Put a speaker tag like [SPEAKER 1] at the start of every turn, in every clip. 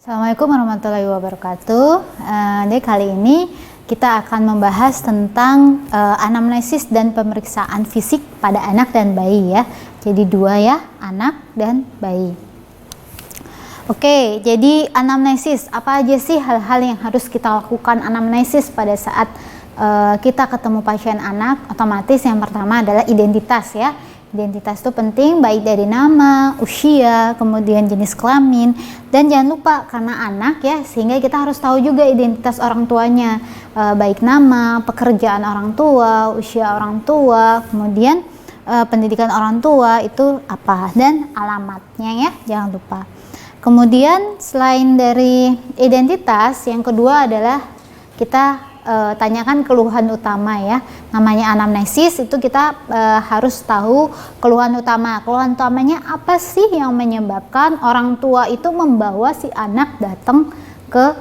[SPEAKER 1] Assalamualaikum warahmatullahi wabarakatuh. Jadi kali ini kita akan membahas tentang anamnesis dan pemeriksaan fisik pada anak dan bayi ya. Jadi dua ya, anak dan bayi. Oke, jadi anamnesis, apa aja sih hal-hal yang harus kita lakukan anamnesis pada saat kita ketemu pasien anak? Otomatis yang pertama adalah identitas ya. Identitas itu penting, baik dari nama, usia, kemudian jenis kelamin, dan jangan lupa karena anak ya, sehingga kita harus tahu juga identitas orang tuanya, baik nama, pekerjaan orang tua, usia orang tua, kemudian pendidikan orang tua itu apa, dan alamatnya ya, jangan lupa. Kemudian selain dari identitas, yang kedua adalah kita tanyakan keluhan utama ya, namanya anamnesis itu kita harus tahu keluhan utama. Keluhan utamanya apa sih yang menyebabkan orang tua itu membawa si anak datang ke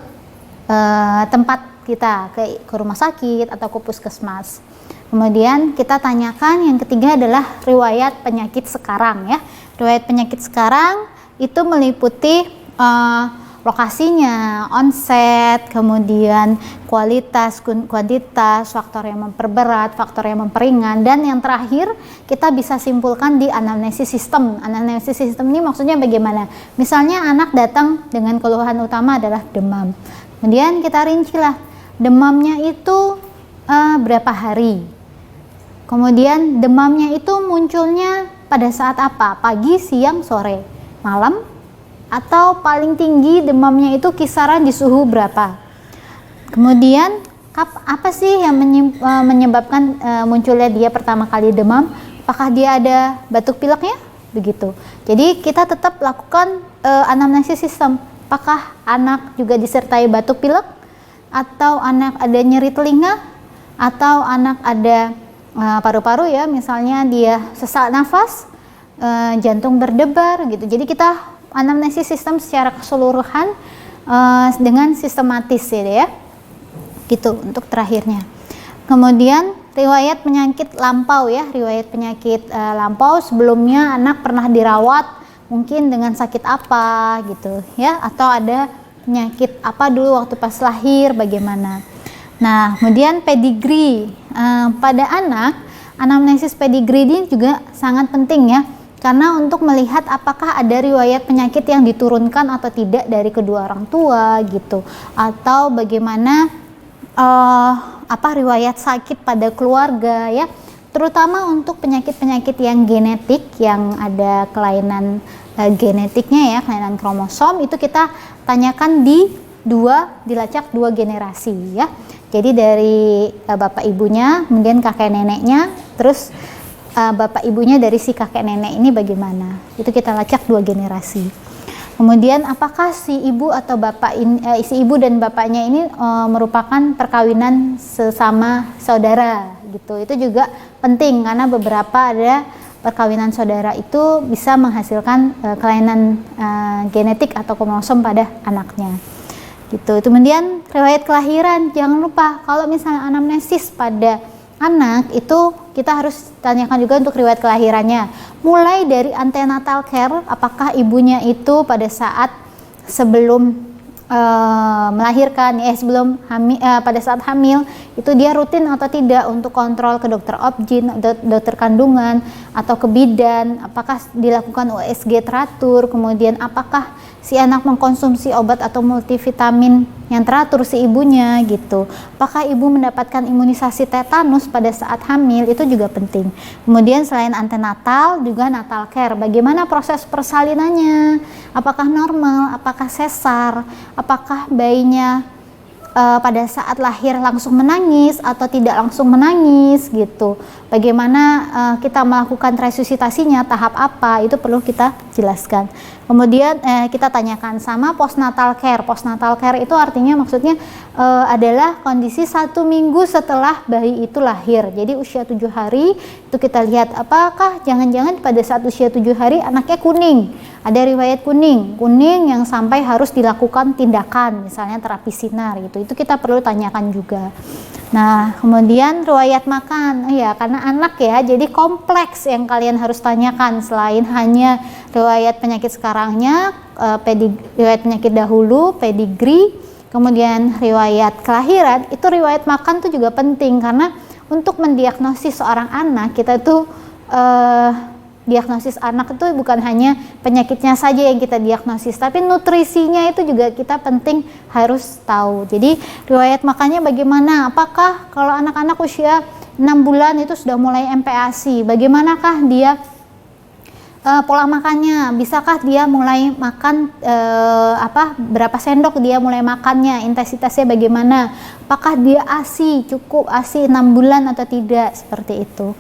[SPEAKER 1] tempat kita, ke rumah sakit atau ke puskesmas. Kemudian kita tanyakan yang ketiga adalah riwayat penyakit sekarang ya. Riwayat penyakit sekarang itu meliputi lokasinya, onset, kemudian kualitas, kuantitas, faktor yang memperberat, faktor yang memperingan, dan yang terakhir kita bisa simpulkan di anamnesis sistem. Anamnesis sistem ini maksudnya bagaimana? Misalnya anak datang dengan keluhan utama adalah demam. Kemudian kita rincilah demamnya itu berapa hari. Kemudian demamnya itu munculnya pada saat apa? Pagi, siang, sore, malam, atau paling tinggi demamnya itu kisaran di suhu berapa. Kemudian apa sih yang menyebabkan munculnya dia pertama kali demam? Apakah dia ada batuk pileknya? Begitu. Jadi kita tetap lakukan anamnesis sistem. Apakah anak juga disertai batuk pilek? Atau anak ada nyeri telinga? Atau anak ada paru-paru ya, misalnya dia sesak nafas, jantung berdebar gitu. Jadi kita anamnesis sistem secara keseluruhan dengan sistematis ya, gitu untuk terakhirnya. Kemudian riwayat penyakit lampau ya, riwayat penyakit lampau sebelumnya anak pernah dirawat mungkin dengan sakit apa gitu ya, atau ada penyakit apa dulu waktu pas lahir bagaimana. Nah kemudian pedigree pada anak, anamnesis pedigree ini juga sangat penting ya. Karena untuk melihat apakah ada riwayat penyakit yang diturunkan atau tidak dari kedua orang tua gitu, atau bagaimana riwayat sakit pada keluarga ya, terutama untuk penyakit-penyakit yang genetik, yang ada kelainan genetiknya ya, kelainan kromosom, itu kita tanyakan dilacak dua generasi ya. Jadi dari bapak ibunya, kemudian kakek neneknya, terus bapak ibunya dari si kakek nenek ini bagaimana, itu kita lacak dua generasi. Kemudian apakah si ibu atau bapak ini, si ibu dan bapaknya ini merupakan perkawinan sesama saudara gitu, itu juga penting karena beberapa ada perkawinan saudara itu bisa menghasilkan kelainan genetik atau kromosom pada anaknya gitu. Kemudian riwayat kelahiran, jangan lupa kalau misalnya anamnesis pada anak itu kita harus tanyakan juga untuk riwayat kelahirannya, mulai dari antenatal care, apakah ibunya itu pada saat sebelum melahirkan sebelum hamil, pada saat hamil itu dia rutin atau tidak untuk kontrol ke dokter obgyn, dokter kandungan atau ke bidan, apakah dilakukan USG teratur, kemudian apakah si anak mengkonsumsi obat atau multivitamin yang teratur si ibunya gitu, apakah ibu mendapatkan imunisasi tetanus pada saat hamil, itu juga penting. Kemudian selain antenatal juga natal care, bagaimana proses persalinannya, apakah normal, apakah sesar, apakah bayinya pada saat lahir langsung menangis atau tidak langsung menangis gitu, bagaimana kita melakukan resusitasinya, tahap apa, itu perlu kita jelaskan. Kemudian kita tanyakan sama postnatal care. Postnatal care itu artinya maksudnya adalah kondisi 1 minggu setelah bayi itu lahir, jadi usia 7 hari itu kita lihat apakah jangan-jangan pada saat usia 7 hari anaknya kuning Ada riwayat kuning yang sampai harus dilakukan tindakan, misalnya terapi sinar gitu. Itu kita perlu tanyakan juga. Nah, kemudian riwayat makan, ya karena anak ya, jadi kompleks yang kalian harus tanyakan selain hanya riwayat penyakit sekarangnya, riwayat penyakit dahulu, pedigree, kemudian riwayat kelahiran. Itu riwayat makan tuh juga penting karena untuk mendiagnosis seorang anak, kita tuh diagnosis anak itu bukan hanya penyakitnya saja yang kita diagnosis, tapi nutrisinya itu juga kita penting harus tahu. Jadi riwayat makannya bagaimana? Apakah kalau anak-anak usia 6 bulan itu sudah mulai MPASI? Bagaimanakah dia pola makannya? Bisakah dia mulai makan berapa sendok dia mulai makannya? Intensitasnya bagaimana? Apakah dia ASI, cukup ASI 6 bulan atau tidak? Seperti itu.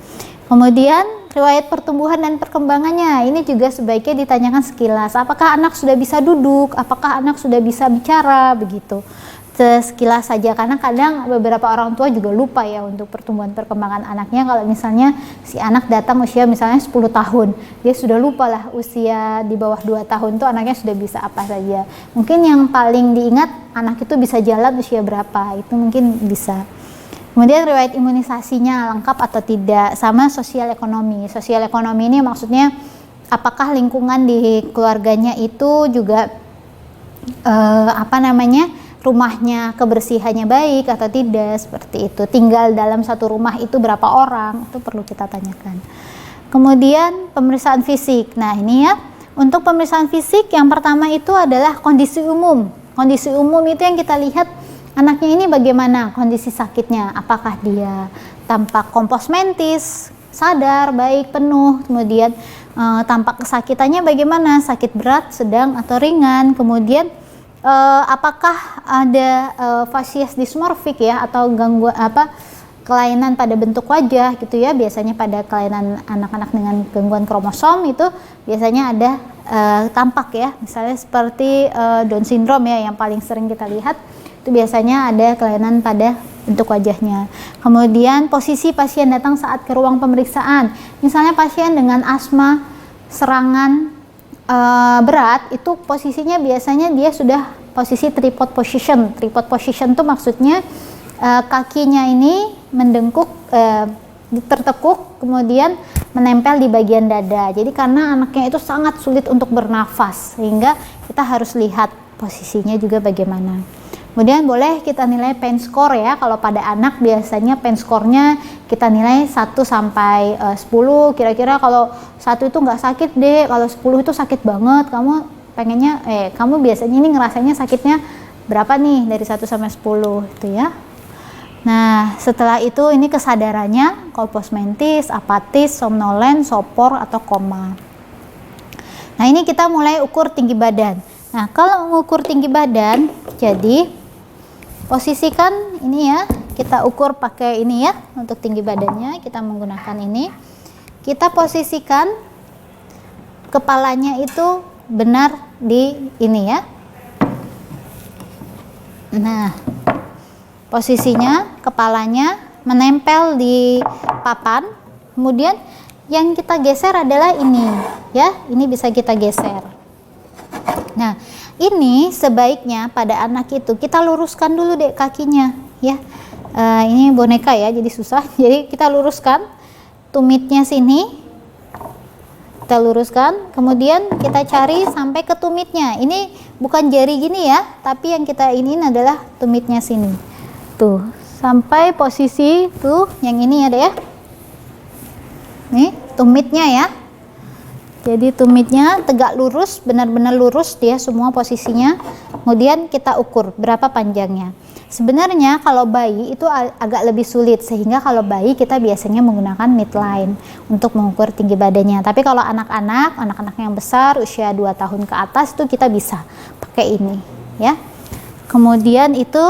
[SPEAKER 1] Kemudian riwayat pertumbuhan dan perkembangannya, ini juga sebaiknya ditanyakan sekilas. Apakah anak sudah bisa duduk? Apakah anak sudah bisa bicara? Begitu. Sekilas saja, karena kadang beberapa orang tua juga lupa ya untuk pertumbuhan perkembangan anaknya. Kalau misalnya si anak datang usia misalnya 10 tahun, dia sudah lupa lah usia di bawah 2 tahun tuh anaknya sudah bisa apa saja. Mungkin yang paling diingat anak itu bisa jalan usia berapa, itu mungkin bisa. Kemudian riwayat imunisasinya lengkap atau tidak, sama sosial ekonomi. Sosial ekonomi ini maksudnya apakah lingkungan di keluarganya itu juga rumahnya kebersihannya baik atau tidak, seperti itu. Tinggal dalam satu rumah itu berapa orang, itu perlu kita tanyakan. Kemudian pemeriksaan fisik. Nah ini ya, untuk pemeriksaan fisik yang pertama itu adalah kondisi umum. Kondisi umum itu yang kita lihat anaknya ini bagaimana kondisi sakitnya, apakah dia tampak kompos mentis, sadar, baik, penuh, kemudian tampak kesakitannya bagaimana, sakit berat, sedang, atau ringan, kemudian apakah ada facies dysmorphik ya, atau gangguan kelainan pada bentuk wajah gitu ya. Biasanya pada kelainan anak-anak dengan gangguan kromosom itu biasanya ada tampak ya, misalnya seperti Down syndrome ya, yang paling sering kita lihat itu biasanya ada kelainan pada bentuk wajahnya. Kemudian posisi pasien datang saat ke ruang pemeriksaan, misalnya pasien dengan asma serangan berat, itu posisinya biasanya dia sudah posisi tripod position. Tripod position itu maksudnya kakinya ini mendengkuk, tertekuk, kemudian menempel di bagian dada. Jadi karena anaknya itu sangat sulit untuk bernafas, sehingga kita harus lihat posisinya juga bagaimana. Kemudian boleh kita nilai pain score ya. Kalau pada anak biasanya pain score-nya kita nilai 1 sampai 10. Kira-kira kalau 1 itu nggak sakit deh, kalau 10 itu sakit banget. Kamu biasanya ini ngerasanya sakitnya berapa nih dari 1 sampai 10 itu ya. Nah, setelah itu ini kesadarannya kompos mentis, apatis, somnolen, sopor atau koma. Nah, ini kita mulai ukur tinggi badan. Nah, kalau mengukur tinggi badan, jadi posisikan ini ya, kita ukur pakai ini ya, untuk tinggi badannya kita menggunakan ini. Kita posisikan kepalanya itu benar di ini ya. Nah, posisinya kepalanya menempel di papan, kemudian yang kita geser adalah ini ya, ini bisa kita geser. Nah, ini sebaiknya pada anak itu kita luruskan dulu deh kakinya ya. Ini boneka ya, jadi susah. Jadi kita luruskan tumitnya sini, kita luruskan, kemudian kita cari sampai ke tumitnya. Ini bukan jari gini ya, tapi yang kita ini adalah tumitnya sini. Tuh, sampai posisi tuh yang ini ada ya. Nih, tumitnya ya. Jadi tumitnya tegak lurus, benar-benar lurus dia semua posisinya. Kemudian kita ukur berapa panjangnya. Sebenarnya kalau bayi itu agak lebih sulit, sehingga kalau bayi kita biasanya menggunakan midline untuk mengukur tinggi badannya. Tapi kalau anak-anak yang besar usia 2 tahun ke atas itu kita bisa pakai ini ya. Kemudian itu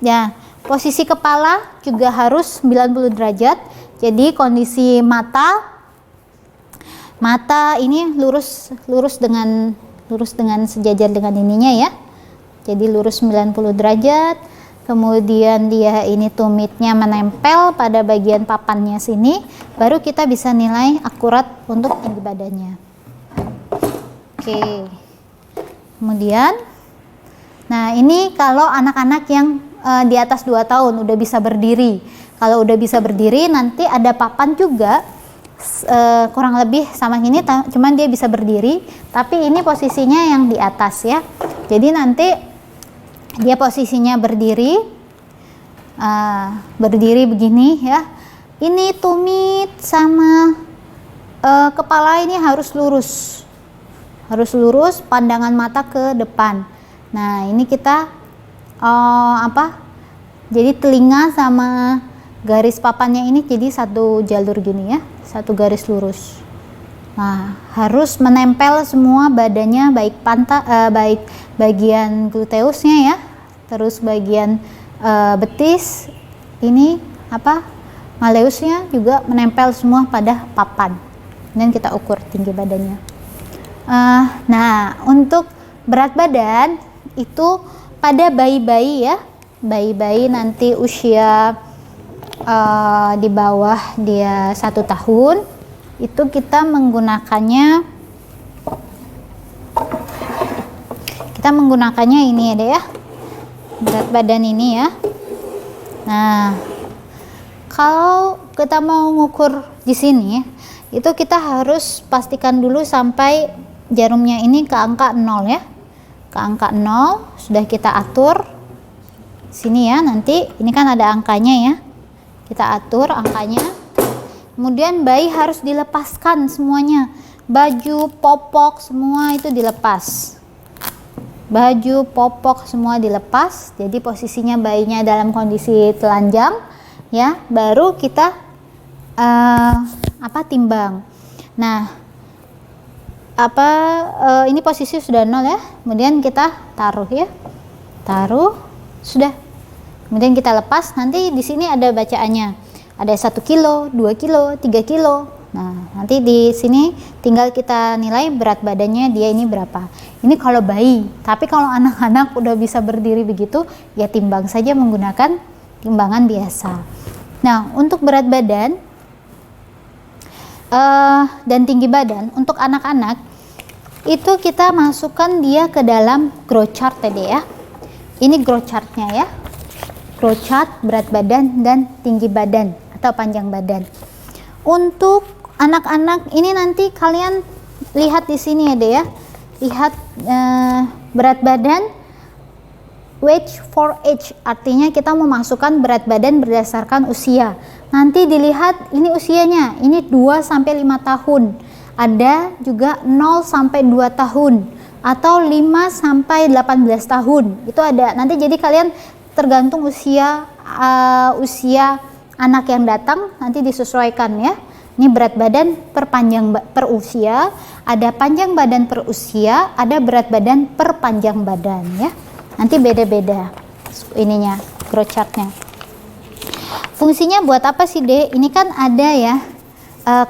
[SPEAKER 1] ya, posisi kepala juga harus 90 derajat. Jadi kondisi mata ini lurus dengan sejajar dengan ininya ya. Jadi lurus 90 derajat. Kemudian dia ini tumitnya menempel pada bagian papannya sini, baru kita bisa nilai akurat untuk tinggi badannya. Oke. Kemudian, nah ini kalau anak-anak yang di atas 2 tahun udah bisa berdiri. Kalau udah bisa berdiri, nanti ada papan juga, kurang lebih sama ini, cuman dia bisa berdiri, tapi ini posisinya yang di atas ya. Jadi nanti dia posisinya berdiri, berdiri begini ya. Ini tumit sama kepala ini harus lurus, pandangan mata ke depan. Nah ini kita jadi telinga sama garis papannya ini jadi satu jalur gini ya, satu garis lurus. Nah harus menempel semua badannya, baik bagian gluteusnya ya, terus bagian betis ini maleusnya juga menempel semua pada papan. Dan kita ukur tinggi badannya. Nah untuk berat badan itu pada bayi-bayi ya, bayi-bayi nanti usia di bawah dia 1 tahun, itu kita menggunakannya ini ya deh ya, berat badan ini ya. Nah kalau kita mau ngukur di sini, itu kita harus pastikan dulu sampai jarumnya ini ke angka 0 ya. Ke angka 0 sudah kita atur sini ya, nanti ini kan ada angkanya ya. Kita atur angkanya. Kemudian bayi harus dilepaskan semuanya. Baju, popok semua itu dilepas. Baju, popok semua dilepas. Jadi posisinya bayinya dalam kondisi telanjang ya, baru kita timbang. Nah ini posisi sudah 0 ya, kemudian kita taruh ya, sudah, kemudian kita lepas. Nanti di sini ada bacaannya, ada 1 kilo, 2 kilo, 3 kilo. Nah nanti di sini tinggal kita nilai berat badannya dia ini berapa. Ini kalau bayi, tapi kalau anak-anak udah bisa berdiri begitu ya timbang saja menggunakan timbangan biasa. Nah untuk berat badan dan tinggi badan untuk anak-anak itu kita masukkan dia ke dalam growth chart tadi ya. Ini growth chartnya ya, growth chart berat badan dan tinggi badan atau panjang badan. Untuk anak-anak ini nanti kalian lihat di sini ya deh ya, lihat berat badan, weight for age, artinya kita memasukkan berat badan berdasarkan usia. Nanti dilihat ini usianya, ini 2 sampai 5 tahun. Ada juga 0 sampai 2 tahun atau 5 sampai 18 tahun. Itu ada. Nanti jadi kalian tergantung usia anak yang datang nanti disesuaikan ya. Ini berat badan per usia, ada panjang badan per usia, ada berat badan per panjang badan ya. Nanti beda-beda ininya, growth chartnya. Fungsinya buat apa sih deh? Ini kan ada ya,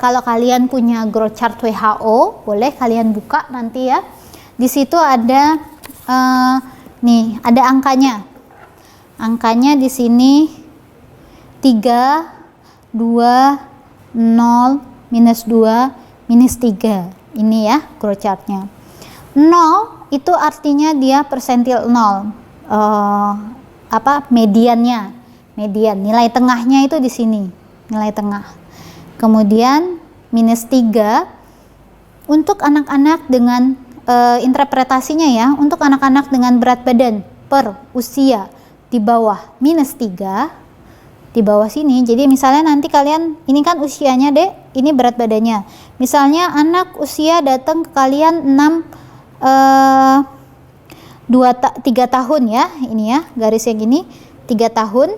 [SPEAKER 1] kalau kalian punya growth chart WHO boleh kalian buka nanti ya. Di situ ada nih ada angkanya di sini 3, 2, 0, minus 2, minus 3. Ini ya growth chartnya. 0 itu artinya dia persentil 0, median, nilai tengahnya itu di sini, nilai tengah. Kemudian minus 3 untuk anak-anak dengan interpretasinya ya, untuk anak-anak dengan berat badan per usia di bawah minus 3, di bawah sini. Jadi misalnya nanti kalian, ini kan usianya deh, ini berat badannya. Misalnya anak usia datang ke kalian 3 tahun ya, ini ya garisnya gini, 3 tahun.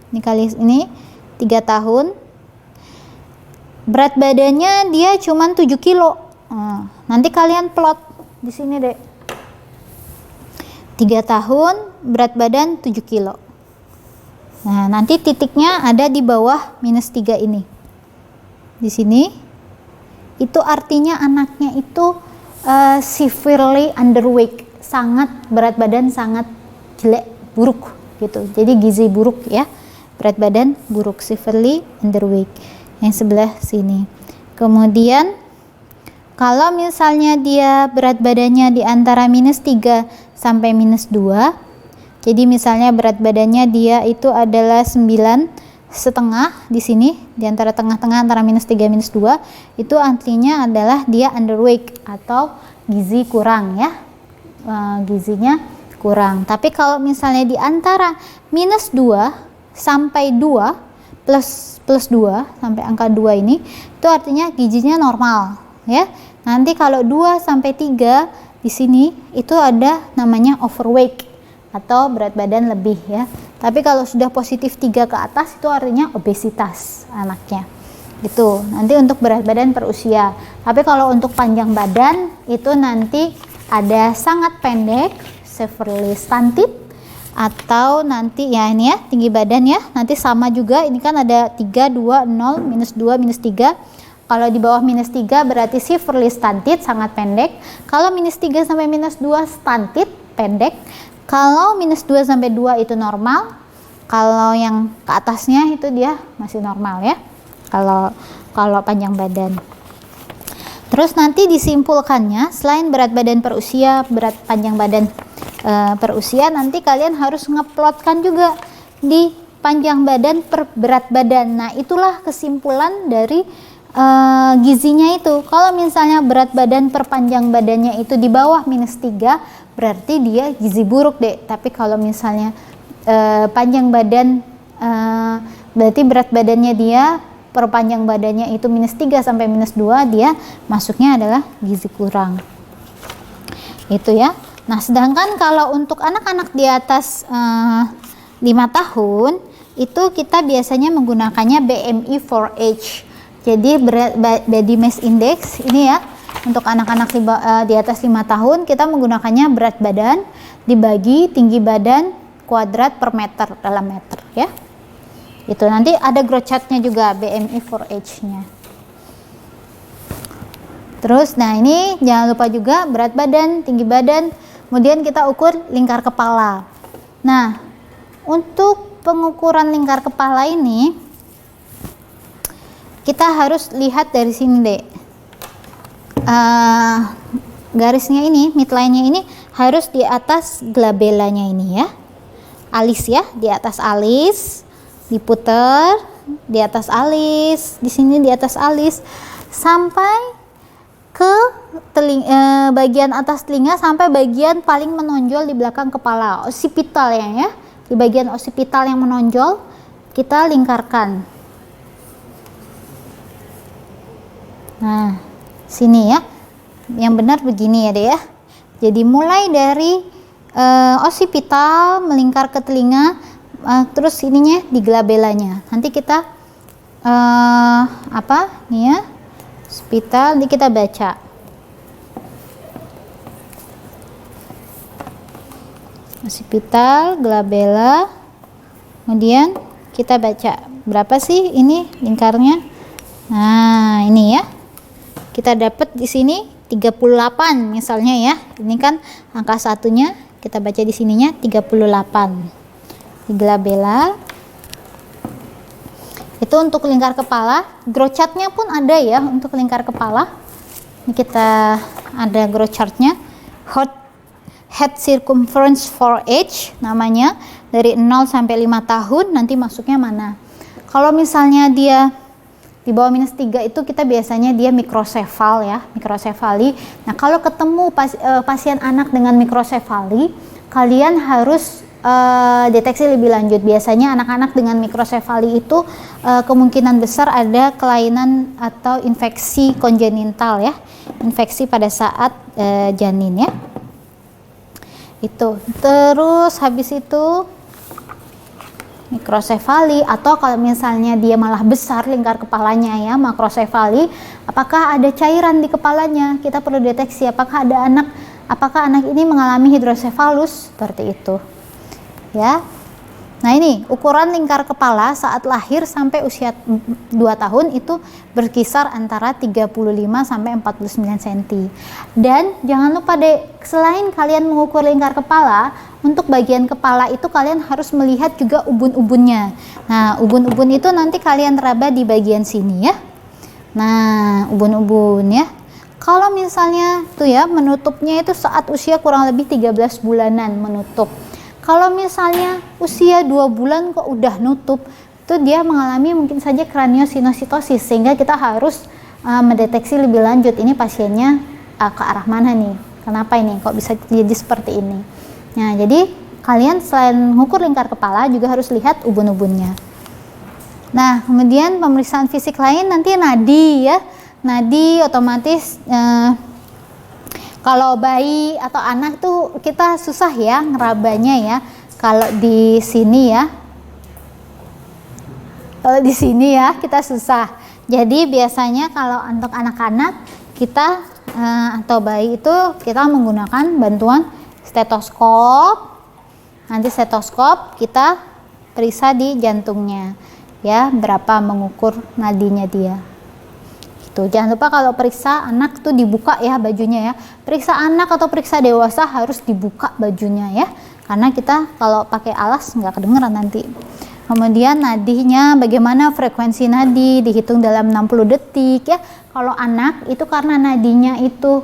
[SPEAKER 1] Ini kali ini 3 tahun, berat badannya dia cuman 7 kilo. Nanti kalian plot di sini deh, 3 tahun berat badan 7 kilo. Nah nanti titiknya ada di bawah minus 3 ini, di sini. Itu artinya anaknya itu severely underweight, sangat berat badan sangat jelek, buruk gitu. Jadi gizi buruk ya, berat badan buruk, severely underweight, yang sebelah sini. Kemudian Kalau misalnya dia berat badannya di antara -3 sampai -2, jadi misalnya berat badannya dia itu adalah 9,5 di sini, di antara tengah-tengah antara -3 -2, itu artinya adalah dia underweight atau gizi kurang ya, gizinya kurang. Tapi kalau misalnya di antara -2 sampai 2 plus 2 sampai angka 2 ini, itu artinya gizinya normal ya. Nanti kalau 2 sampai 3 di sini itu ada namanya overweight atau berat badan lebih ya. Tapi kalau sudah positif 3 ke atas itu artinya obesitas anaknya. Itu nanti untuk berat badan per usia. Tapi kalau untuk panjang badan itu nanti ada sangat pendek, severely stunted, atau nanti ya ini ya tinggi badan ya, nanti sama juga, ini kan ada 3, 2, 0, -2, -3. Kalau di bawah -3 berarti severely stunted, sangat pendek. Kalau -3 sampai -2 stunted, pendek. Kalau -2 sampai 2 itu normal. Kalau yang ke atasnya itu dia masih normal ya. Kalau panjang badan. Terus nanti disimpulkannya, selain berat badan per usia, berat panjang badan per usia, nanti kalian harus ngeplotkan juga di panjang badan per berat badan. Nah, itulah kesimpulan dari gizinya itu. Kalau misalnya berat badan per panjang badannya itu di bawah -3, berarti dia gizi buruk deh. Tapi kalau misalnya panjang badan berarti berat badannya dia per panjang badannya itu -3 sampai -2, dia masuknya adalah gizi kurang. Itu ya. Nah, sedangkan kalau untuk anak-anak di atas 5 tahun itu kita biasanya menggunakannya BMI for age. Jadi body mass index ini ya, untuk anak-anak di atas 5 tahun kita menggunakannya berat badan dibagi tinggi badan kuadrat per meter dalam meter ya. Itu nanti ada growth chartnya juga, BMI for age-nya. Terus nah ini jangan lupa juga berat badan, tinggi badan, kemudian kita ukur lingkar kepala. Nah, untuk pengukuran lingkar kepala ini kita harus lihat dari sini deh. Garisnya ini, midline-nya ini harus di atas glabellanya ini ya. Alis ya, di atas alis, diputer di atas alis, di sini di atas alis sampai ke bagian atas telinga, sampai bagian paling menonjol di belakang kepala, occipital ya. Di bagian occipital yang menonjol kita lingkarkan. Nah, sini ya. Yang benar begini ya deh ya. Jadi mulai dari occipital melingkar ke telinga, terus ininya di glabellanya. Nanti kita nih ya, occipital, nanti kita baca. Occipital, glabella, kemudian kita baca berapa sih ini lingkarnya. Nah, ini ya. Kita dapat di sini 38 misalnya ya. Ini kan angka satunya, kita baca di sininya 38. Di glabella. Itu untuk lingkar kepala. Growth chart-nya pun ada ya untuk lingkar kepala. Ini kita ada growth chart-nya. Head circumference for age namanya, dari 0 sampai 5 tahun nanti masuknya mana. Kalau misalnya dia di bawah -3 itu kita biasanya dia mikrosefal ya, mikrosefali. Nah, kalau ketemu pasien anak dengan mikrosefali, kalian harus deteksi lebih lanjut. Biasanya anak-anak dengan mikrosefali itu kemungkinan besar ada kelainan atau infeksi kongenital ya, infeksi pada saat janin ya. Itu terus habis itu mikrosefali, atau kalau misalnya dia malah besar lingkar kepalanya ya, makrosefali, apakah ada cairan di kepalanya, kita perlu deteksi apakah anak ini mengalami hidrosefalus seperti itu ya. Nah, ini ukuran lingkar kepala saat lahir sampai usia 2 tahun itu berkisar antara 35 sampai 49 cm. Dan jangan lupa deh, selain kalian mengukur lingkar kepala, untuk bagian kepala itu kalian harus melihat juga ubun-ubunnya. Nah, ubun-ubun itu nanti kalian raba di bagian sini ya. Nah, ubun-ubun ya. Kalau misalnya tuh ya, menutupnya itu saat usia kurang lebih 13 bulanan menutup. Kalau misalnya usia 2 bulan kok udah nutup, itu dia mengalami mungkin saja craniosynostosis, sehingga kita harus mendeteksi lebih lanjut ini pasiennya ke arah mana nih, kenapa ini kok bisa jadi seperti ini. Nah, jadi kalian selain mengukur lingkar kepala juga harus lihat ubun-ubunnya. Nah, kemudian pemeriksaan fisik lain nanti nadi ya. Nadi otomatis kalau bayi atau anak tuh kita susah ya ngerabanya ya. Kalau di sini ya, kita susah. Jadi biasanya kalau untuk anak-anak kita atau bayi itu kita menggunakan bantuan stetoskop. Nanti stetoskop kita periksa di jantungnya ya, berapa mengukur nadinya dia. Jangan lupa kalau periksa anak tuh dibuka ya bajunya ya. Periksa anak atau periksa dewasa harus dibuka bajunya ya, karena kita kalau pakai alas nggak kedengeran nanti. Kemudian nadinya, bagaimana frekuensi nadi dihitung dalam 60 detik ya. Kalau anak itu karena nadinya itu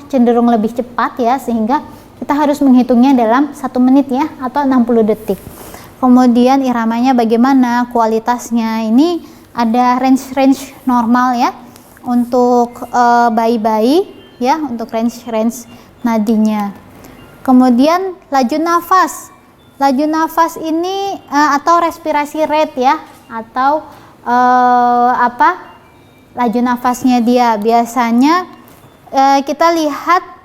[SPEAKER 1] cenderung lebih cepat ya, sehingga kita harus menghitungnya dalam 1 menit ya, atau 60 detik. Kemudian iramanya bagaimana, kualitasnya, ini ada range normal ya untuk bayi-bayi ya, untuk range nadinya. Kemudian laju nafas ini atau respirasi rate ya, atau laju nafasnya dia biasanya kita lihat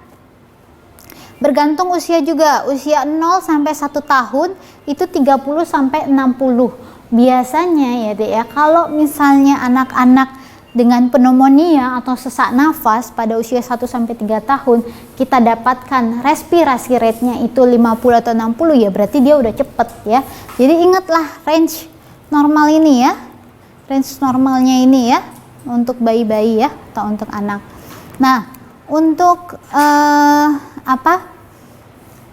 [SPEAKER 1] bergantung usia juga. Usia 0 sampai 1 tahun itu 30 sampai 60. Biasanya ya Dek ya, kalau misalnya anak-anak dengan pneumonia atau sesak nafas pada usia 1 sampai 3 tahun kita dapatkan respirasi rate-nya itu 50 atau 60, ya berarti dia udah cepet ya. Jadi ingatlah range normal ini ya. Range normalnya ini ya untuk bayi-bayi ya, atau untuk anak. Nah, untuk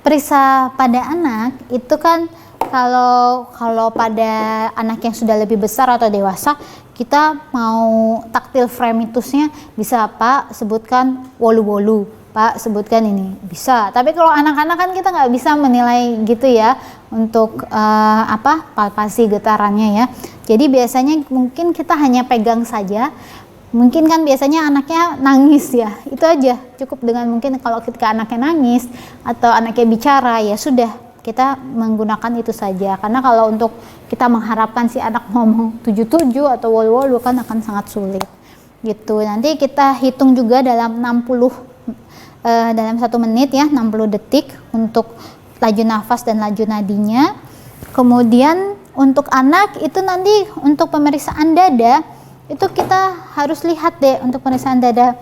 [SPEAKER 1] periksa pada anak itu kan kalau pada anak yang sudah lebih besar atau dewasa, kita mau taktil fremitusnya bisa Pak sebutkan wolu-wolu, Pak sebutkan ini, bisa. Tapi kalau anak-anak kan kita nggak bisa menilai gitu ya untuk palpasi getarannya ya. Jadi biasanya mungkin kita hanya pegang saja. Mungkin kan biasanya anaknya nangis ya, itu aja cukup dengan mungkin kalau ketika anaknya nangis atau anaknya bicara ya sudah, kita menggunakan itu saja. Karena kalau untuk kita mengharapkan si anak ngomong 77 atau wolu-wolu kan akan sangat sulit gitu. Nanti kita hitung juga dalam 60 dalam 1 menit ya, 60 detik untuk laju nafas dan laju nadinya. Kemudian untuk anak itu nanti untuk pemeriksaan dada itu kita harus lihat deh untuk pemeriksaan dada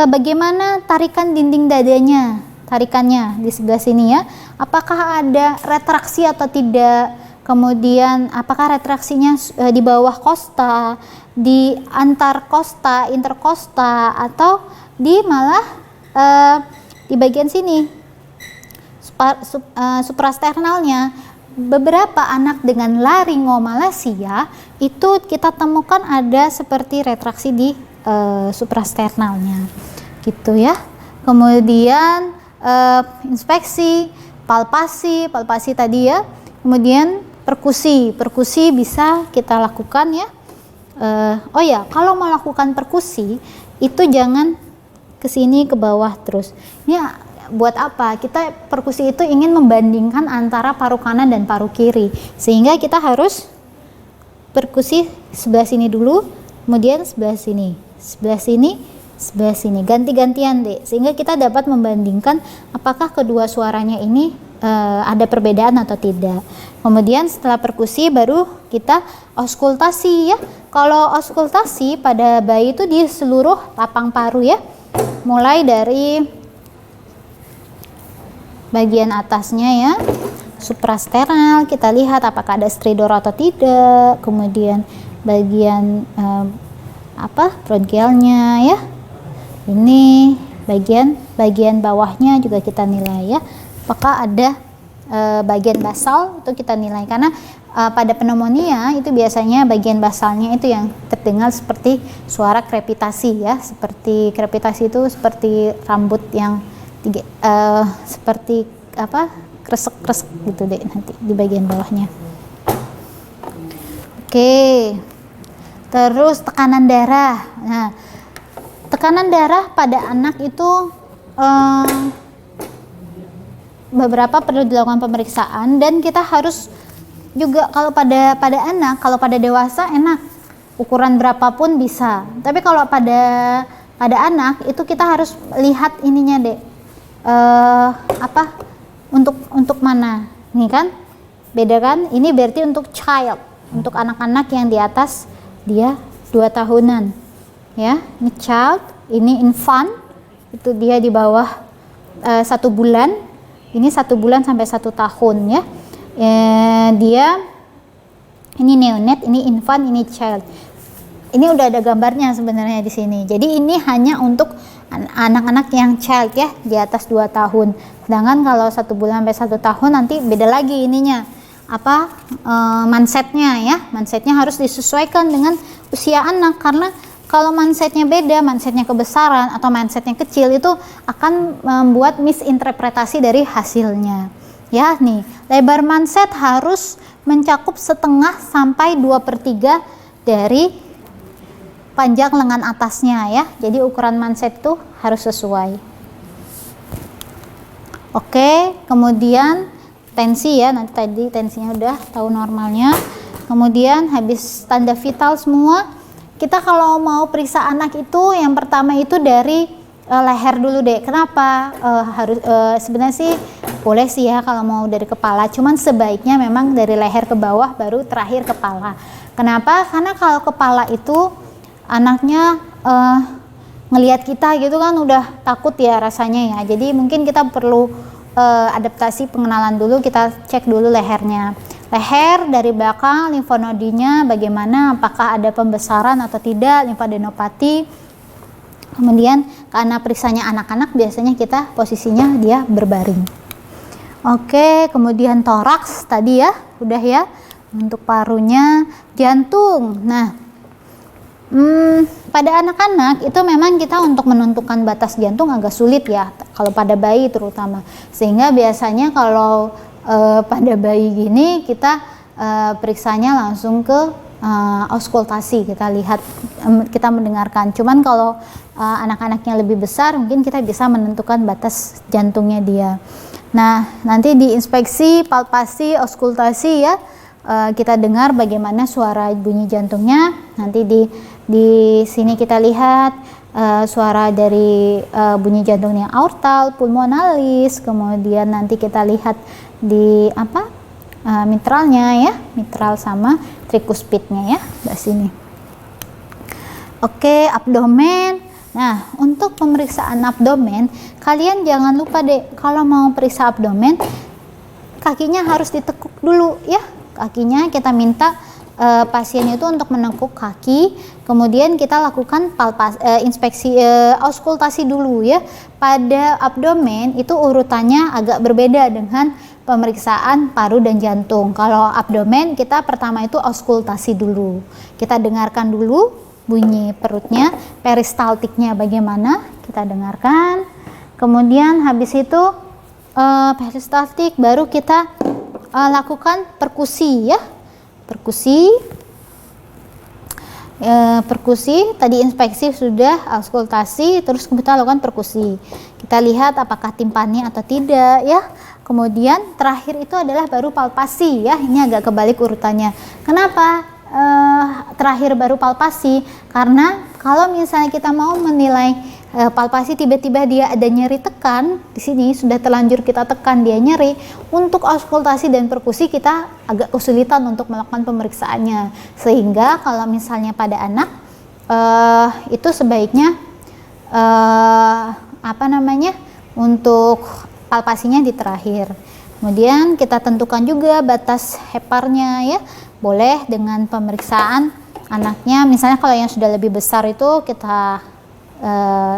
[SPEAKER 1] bagaimana tarikan dinding dadanya, tarikannya di sebelah sini ya, apakah ada retraksi atau tidak, kemudian apakah retraksinya di bawah kosta, di antar kosta, interkosta, atau di malah di bagian sini suprasternalnya. Beberapa anak dengan laringomalacia itu kita temukan ada seperti retraksi di suprasternalnya gitu ya. Kemudian inspeksi, palpasi tadi ya. Kemudian perkusi bisa kita lakukan ya. Oh ya, kalau mau lakukan perkusi itu jangan ke sini ke bawah terus. Ini buat apa? Kita perkusi itu ingin membandingkan antara paru kanan dan paru kiri, sehingga kita harus perkusi sebelah sini dulu, kemudian sebelah sini, ganti-gantian deh, sehingga kita dapat membandingkan apakah kedua suaranya ini ada perbedaan atau tidak. Kemudian setelah perkusi baru kita auskultasi ya. Kalau auskultasi pada bayi itu di seluruh lapang paru ya, mulai dari bagian atasnya ya, suprasternal, kita lihat apakah ada stridor atau tidak. Kemudian bagian bronkialnya ya, ini bagian bawahnya juga kita nilai ya, apakah ada bagian basal itu kita nilai, karena pada pneumonia itu biasanya bagian basalnya itu yang terdengar seperti suara krepitasi ya, seperti krepitasi itu seperti rambut yang seperti apa, kresek-kresek gitu deh nanti di bagian bawahnya. Oke, terus tekanan darah. Nah, tekanan darah pada anak itu beberapa perlu dilakukan pemeriksaan, dan kita harus juga kalau pada anak, kalau pada dewasa enak ukuran berapapun bisa, tapi kalau pada anak itu kita harus lihat ininya deh, apa untuk mana nih kan, beda kan, ini berarti untuk child, untuk anak-anak yang di atas dia 2 tahunan ya, ini child, ini infant, itu dia di bawah 1 bulan, ini 1 bulan sampai 1 tahun ya. Dia ini neonate, ini infant, ini child. Ini udah ada gambarnya sebenarnya di sini. Jadi ini hanya untuk anak-anak yang child ya, di atas 2 tahun. Sedangkan kalau 1 bulan sampai 1 tahun nanti beda lagi ininya. Apa mansetnya ya? Mansetnya harus disesuaikan dengan usia anak, karena kalau mindsetnya beda, mindsetnya kebesaran atau mindsetnya kecil, itu akan membuat misinterpretasi dari hasilnya. Ya nih, lebar mindset harus mencakup setengah sampai 2/3 dari panjang lengan atasnya ya. Jadi ukuran mindset itu harus sesuai. Oke, kemudian tensi ya, nanti tadi tensinya udah tahu normalnya. Kemudian habis tanda vital semua, kita kalau mau periksa anak itu yang pertama itu dari leher dulu deh. Kenapa? Sebenarnya sih boleh sih ya kalau mau dari kepala, cuman sebaiknya memang dari leher ke bawah baru terakhir kepala. Kenapa? Karena kalau kepala itu anaknya ngelihat kita gitu kan udah takut ya rasanya ya. Jadi mungkin kita perlu adaptasi pengenalan dulu, kita cek dulu lehernya. Leher dari belakang, limfonodinya bagaimana, apakah ada pembesaran atau tidak, limfadenopati. Kemudian karena periksanya anak-anak biasanya kita posisinya dia berbaring. Oke, kemudian toraks tadi ya, udah ya. Untuk parunya, jantung. Nah, pada anak-anak itu memang kita untuk menentukan batas jantung agak sulit ya, kalau pada bayi terutama. Sehingga biasanya kalau pada bayi gini kita periksanya langsung ke auskultasi, kita lihat, kita mendengarkan. Cuman kalau anak-anaknya lebih besar mungkin kita bisa menentukan batas jantungnya dia. Nah, nanti diinspeksi, palpasi, auskultasi ya, kita dengar bagaimana suara bunyi jantungnya. Nanti di sini kita lihat suara dari bunyi jantungnya aortal, pulmonalis, kemudian nanti kita lihat di mitralnya ya, mitral sama trikuspidnya ya, di sini. Oke, abdomen. Nah, untuk pemeriksaan abdomen, kalian jangan lupa deh, kalau mau periksa abdomen, kakinya harus ditekuk dulu ya. Kakinya kita minta pasien itu untuk menekuk kaki, kemudian kita lakukan inspeksi auskultasi dulu ya. Pada abdomen itu urutannya agak berbeda dengan pemeriksaan paru dan jantung. Kalau abdomen kita pertama itu auskultasi dulu, kita dengarkan dulu bunyi perutnya, peristaltiknya bagaimana, kita dengarkan. Kemudian habis itu peristaltik baru kita lakukan perkusi ya. Perkusi tadi inspeksi sudah, auskultasi, terus kita lakukan perkusi. Kita lihat apakah timpani atau tidak ya. Kemudian terakhir itu adalah baru palpasi ya. Ini agak kebalik urutannya. Kenapa terakhir baru palpasi? Karena kalau misalnya kita mau menilai palpasi tiba-tiba dia ada nyeri tekan, di sini sudah terlanjur kita tekan dia nyeri, untuk auskultasi dan perkusi kita agak kesulitan untuk melakukan pemeriksaannya. Sehingga kalau misalnya pada anak itu sebaiknya untuk palpasinya di terakhir. Kemudian kita tentukan juga batas heparnya ya. Boleh dengan pemeriksaan anaknya, misalnya kalau yang sudah lebih besar itu kita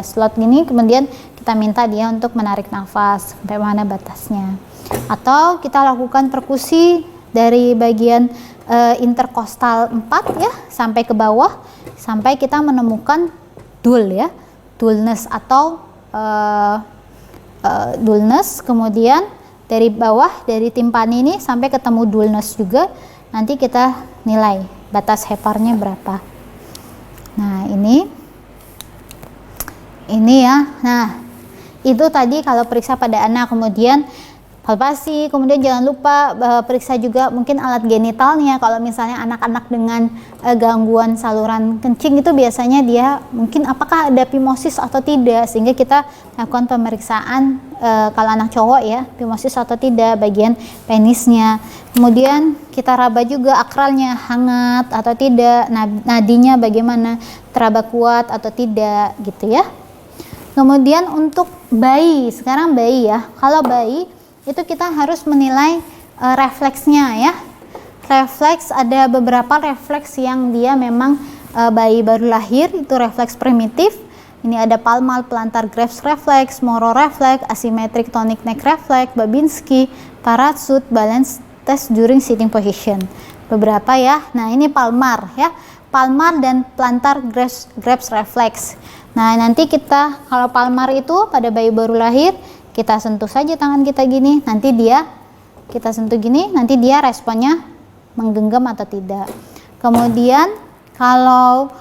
[SPEAKER 1] slot gini, kemudian kita minta dia untuk menarik nafas sampai mana batasnya. Atau kita lakukan perkusi dari bagian interkostal 4 ya sampai ke bawah sampai kita menemukan dul ya, dulness atau dulness. Kemudian dari bawah dari timpani ini sampai ketemu dulness juga, nanti kita nilai batas heparnya berapa. Nah ini ya. Nah itu tadi kalau periksa pada anak. Kemudian palpasi, kemudian jangan lupa periksa juga mungkin alat genitalnya. Kalau misalnya anak-anak dengan gangguan saluran kencing itu biasanya dia mungkin apakah ada phimosis atau tidak, sehingga kita lakukan pemeriksaan kalau anak cowok ya, phimosis atau tidak bagian penisnya. Kemudian kita raba juga akralnya hangat atau tidak, nadinya bagaimana, teraba kuat atau tidak gitu ya. Kemudian untuk bayi, sekarang bayi ya, kalau bayi itu kita harus menilai refleksnya ya. Refleks, ada beberapa refleks yang dia memang bayi baru lahir itu refleks primitif. Ini ada palmar plantar Graves reflex, Moro reflex, asymmetric tonic neck reflex, Babinski, Paratsut, balance test during sitting position. Beberapa ya. Nah, ini palmar ya. Palmar dan plantar Graves reflex. Nah, nanti kita kalau palmar itu pada bayi baru lahir, kita sentuh saja tangan kita gini, nanti dia kita sentuh gini, nanti dia responnya menggenggam atau tidak. Kemudian kalau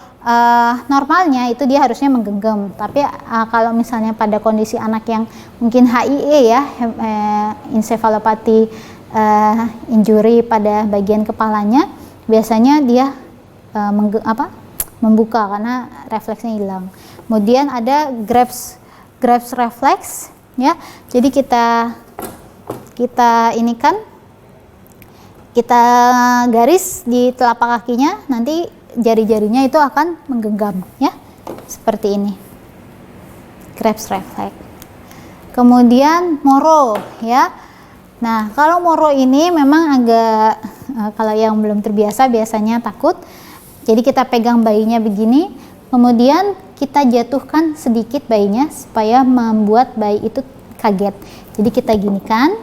[SPEAKER 1] normalnya itu dia harusnya menggenggam, tapi kalau misalnya pada kondisi anak yang mungkin HIE ya, encephalopathy injury pada bagian kepalanya, biasanya dia membuka karena refleksnya hilang. Kemudian ada Graves reflex ya, jadi kita ini kan kita garis di telapak kakinya, nanti jari-jarinya itu akan menggenggam ya, seperti ini Graves reflex. Kemudian Moro ya. Nah, kalau Moro ini memang agak kalau yang belum terbiasa biasanya takut. Jadi kita pegang bayinya begini, kemudian kita jatuhkan sedikit bayinya supaya membuat bayi itu kaget. Jadi kita ginikan,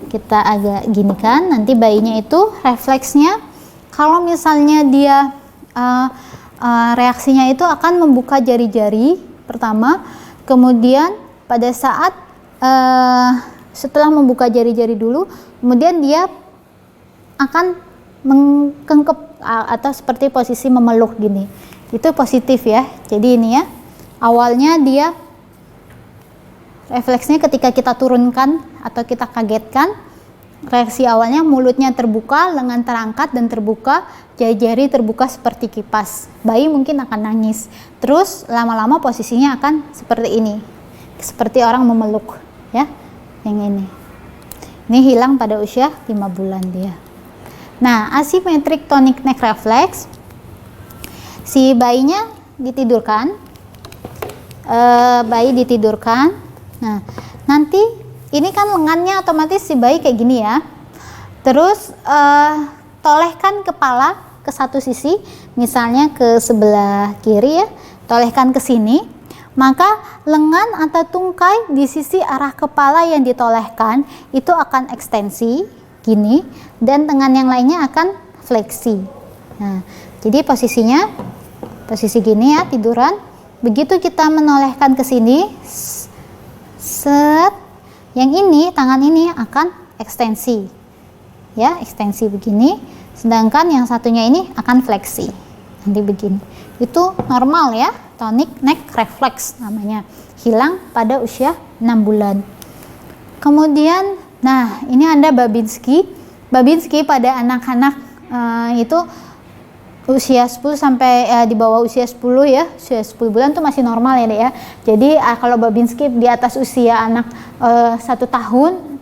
[SPEAKER 1] kita agak ginikan, nanti bayinya itu refleksnya kalau misalnya dia reaksinya itu akan membuka jari-jari pertama, kemudian pada saat setelah membuka jari-jari dulu, kemudian dia akan mengkengkep atau seperti posisi memeluk gini. Itu positif ya. Jadi ini ya, awalnya dia refleksnya ketika kita turunkan atau kita kagetkan, reaksi awalnya mulutnya terbuka, lengan terangkat dan terbuka, jari-jari terbuka seperti kipas. Bayi mungkin akan nangis. Terus lama-lama posisinya akan seperti ini, seperti orang memeluk ya, yang ini. Ini hilang pada usia 5 bulan dia. Nah, asymmetric tonic neck reflex, si bayinya ditidurkan, bayi ditidurkan. Nah, nanti ini kan lengannya otomatis si bayi kayak gini ya. Terus tolehkan kepala ke satu sisi, misalnya ke sebelah kiri ya, tolehkan ke sini. Maka lengan atau tungkai di sisi arah kepala yang ditolehkan itu akan ekstensi gini, dan tangan yang lainnya akan fleksi. Nah, jadi posisinya posisi gini ya, tiduran. Begitu kita menolehkan ke sini, set, yang ini tangan ini akan ekstensi. Ya, ekstensi begini, sedangkan yang satunya ini akan fleksi. Nanti begini. Itu normal ya, tonic neck reflex namanya. Hilang pada usia 6 bulan. Kemudian nah, ini ada Babinski. Babinski pada anak-anak itu usia 10 sampai di bawah usia 10 ya, usia 10 bulan itu masih normal ya Dek ya. Jadi kalau Babinski di atas usia anak 1 tahun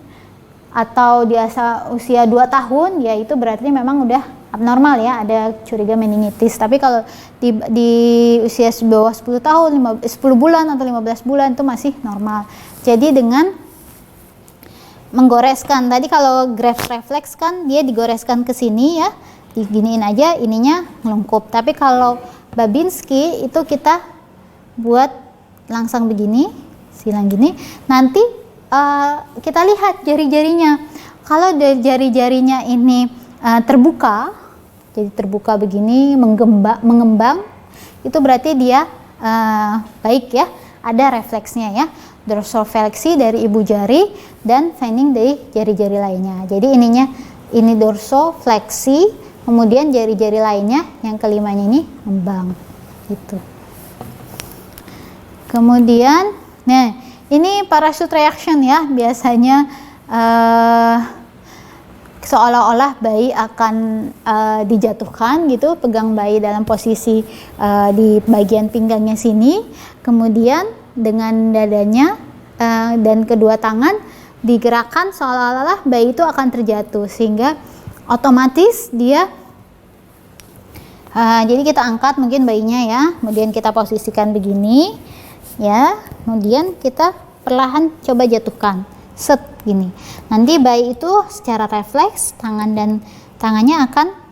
[SPEAKER 1] atau di atas usia 2 tahun, ya itu berarti memang udah abnormal ya, ada curiga meningitis. Tapi kalau di usia bawah 10 tahun, 10 bulan atau 15 bulan itu masih normal. Jadi dengan menggoreskan, tadi kalau Graves reflex kan dia digoreskan ke sini ya, diginiin aja, ininya melengkup. Tapi kalau Babinski itu kita buat langsang begini, silang gini, nanti kita lihat jari-jarinya. Kalau jari-jarinya ini terbuka, jadi terbuka begini, mengembang, itu berarti dia baik ya, ada refleksnya ya. Dorsofleksi dari ibu jari dan fanning dari jari-jari lainnya. Jadi ini dorsofleksi, kemudian jari-jari lainnya yang kelimanya ini ngembang gitu. Kemudian, nah ini parachute reaction ya, biasanya seolah-olah bayi akan dijatuhkan gitu, pegang bayi dalam posisi di bagian pinggangnya sini, kemudian dengan dadanya dan kedua tangan digerakkan seolah-olah bayi itu akan terjatuh, sehingga otomatis dia jadi kita angkat mungkin bayinya ya, kemudian kita posisikan begini ya, kemudian kita perlahan coba jatuhkan, set gini. Nanti bayi itu secara refleks tangannya akan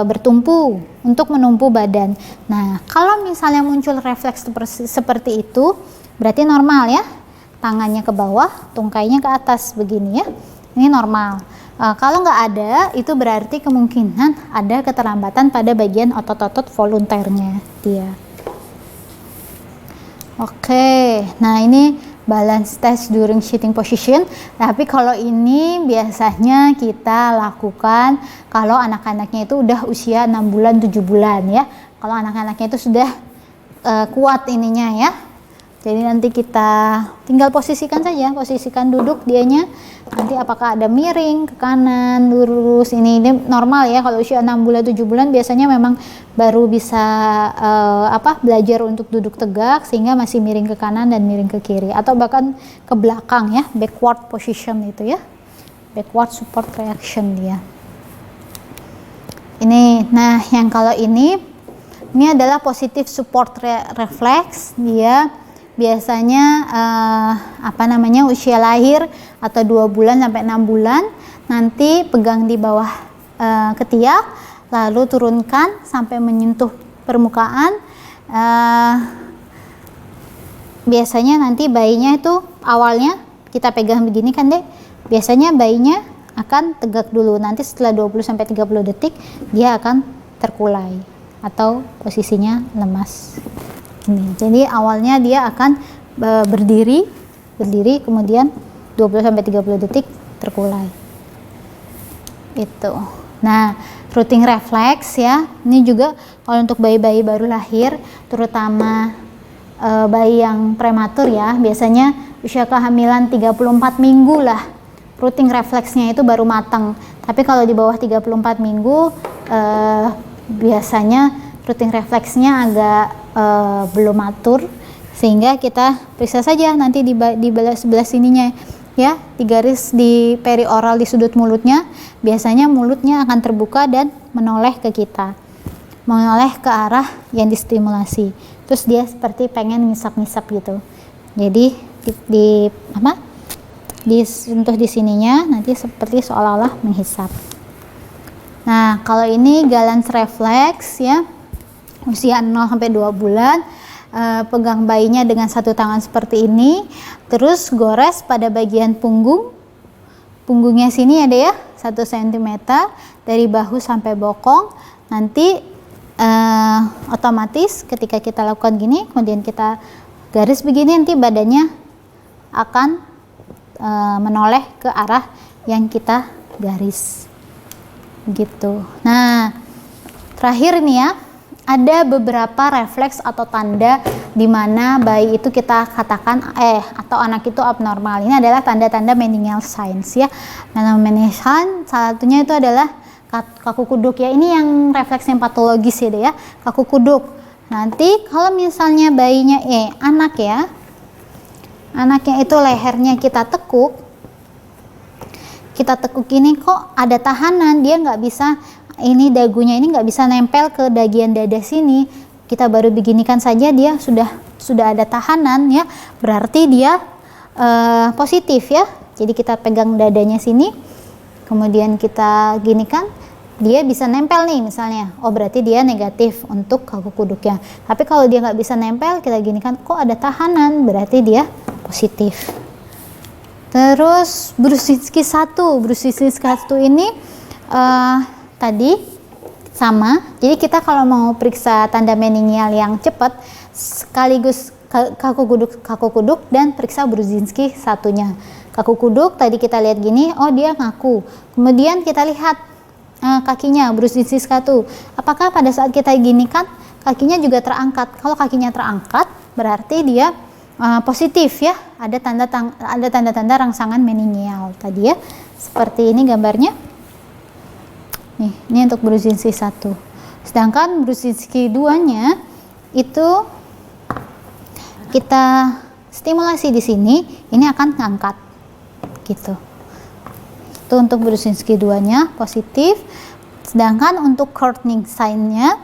[SPEAKER 1] bertumpu untuk menumpu badan. Nah, kalau misalnya muncul refleks seperti itu, berarti normal ya. Tangannya ke bawah, tungkainya ke atas begini ya. Ini normal. Kalau nggak ada, itu berarti kemungkinan ada keterlambatan pada bagian otot-otot volunternya dia. Oke, nah ini balance test during sitting position. Tapi kalau ini biasanya kita lakukan kalau anak-anaknya itu udah usia 6 bulan 7 bulan ya. Kalau anak-anaknya itu sudah kuat ininya ya. Jadi nanti kita tinggal posisikan saja, posisikan duduk dianya. Nanti apakah ada miring ke kanan, lurus, ini normal ya. Kalau usia 6 bulan 7 bulan biasanya memang baru bisa belajar untuk duduk tegak, sehingga masih miring ke kanan dan miring ke kiri, atau bahkan ke belakang ya, backward position itu ya, backward support reaction dia. Ini, nah yang kalau ini adalah positive support reflex. Dia biasanya usia lahir atau 2 bulan sampai 6 bulan, nanti pegang di bawah ketiak, lalu turunkan sampai menyentuh permukaan. Biasanya nanti bayinya itu awalnya kita pegang begini kan Dek, biasanya bayinya akan tegak dulu, nanti setelah 20-30 detik dia akan terkulai atau posisinya lemas. Jadi awalnya dia akan berdiri kemudian 20-30 detik terkulai. Itu. Nah, rooting reflex ya. Ini juga kalau untuk bayi-bayi baru lahir, terutama bayi yang prematur ya, biasanya usia kehamilan 34 minggu lah. Rooting refleksnya itu baru matang. Tapi kalau di bawah 34 minggu biasanya rooting refleksnya agak belum matur, sehingga kita periksa saja nanti di sebelah sininya ya, di garis di perioral di sudut mulutnya, biasanya mulutnya akan terbuka dan menoleh ke kita, menoleh ke arah yang distimulasi. Terus dia seperti pengen ngisap-ngisap gitu. Jadi disentuh di sininya, nanti seperti seolah-olah menghisap. Nah, kalau ini Gallen's reflex ya, usia 0-2 bulan, pegang bayinya dengan satu tangan seperti ini, terus gores pada bagian punggungnya sini ada ya, 1 cm dari bahu sampai bokong. Nanti otomatis ketika kita lakukan gini, kemudian kita garis begini, nanti badannya akan menoleh ke arah yang kita garis gitu. Nah, terakhir nih ya, ada beberapa refleks atau tanda di mana bayi itu kita katakan atau anak itu abnormal. Ini adalah tanda-tanda Meninger signs ya. Meninger sign salah satunya itu adalah kaku kuduk ya. Ini yang refleks yang patologis ya, kaku kuduk. Nanti kalau misalnya bayinya anaknya itu lehernya kita tekuk ini, kok ada tahanan, dia nggak bisa, ini dagunya ini nggak bisa nempel ke bagian dada sini, kita baru beginikan saja dia sudah ada tahanan ya, berarti dia positif ya. Jadi kita pegang dadanya sini, kemudian kita ginikan, dia bisa nempel nih misalnya, oh berarti dia negatif untuk kaku kuduknya. Tapi kalau dia nggak bisa nempel, kita ginikan, kok ada tahanan, berarti dia positif Terus Brusinski 1 ini tadi sama. Jadi kita kalau mau periksa tanda meningial yang cepat sekaligus kaku kuduk dan periksa Brusinski 1-nya. Kaku kuduk tadi kita lihat gini, oh dia ngaku. Kemudian kita lihat kakinya Brusinski 1. Apakah pada saat kita gini kan kakinya juga terangkat? Kalau kakinya terangkat berarti dia positif ya, ada tanda-tanda rangsangan meningial tadi ya. Seperti ini gambarnya. Nih, ini untuk Brusinski 1. Sedangkan Brusinski 2-nya itu kita stimulasi di sini, ini akan ngangkat gitu. Itu untuk Brusinski 2-nya positif. Sedangkan untuk Courtney sign-nya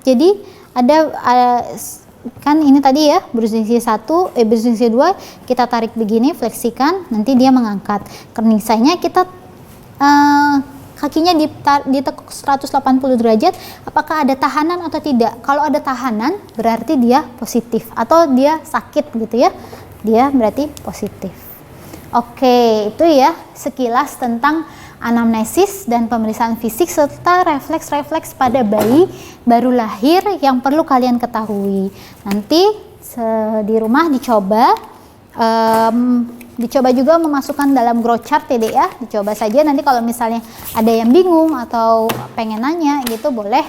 [SPEAKER 1] jadi ada kan ini tadi ya Brusinski 2 kita tarik begini, fleksikan, nanti dia mengangkat. Courtney sign-nya kita kakinya ditekuk 180 derajat, apakah ada tahanan atau tidak? Kalau ada tahanan berarti dia positif, atau dia sakit gitu ya, dia berarti positif. Oke, itu ya sekilas tentang anamnesis dan pemeriksaan fisik serta refleks-refleks pada bayi baru lahir yang perlu kalian ketahui. Nanti di rumah dicoba juga memasukkan dalam growth chart ya Dek ya, dicoba saja. Nanti kalau misalnya ada yang bingung atau pengen nanya gitu boleh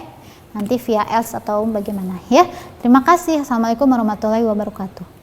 [SPEAKER 1] nanti via else atau bagaimana ya. Terima kasih. Assalamualaikum warahmatullahi wabarakatuh.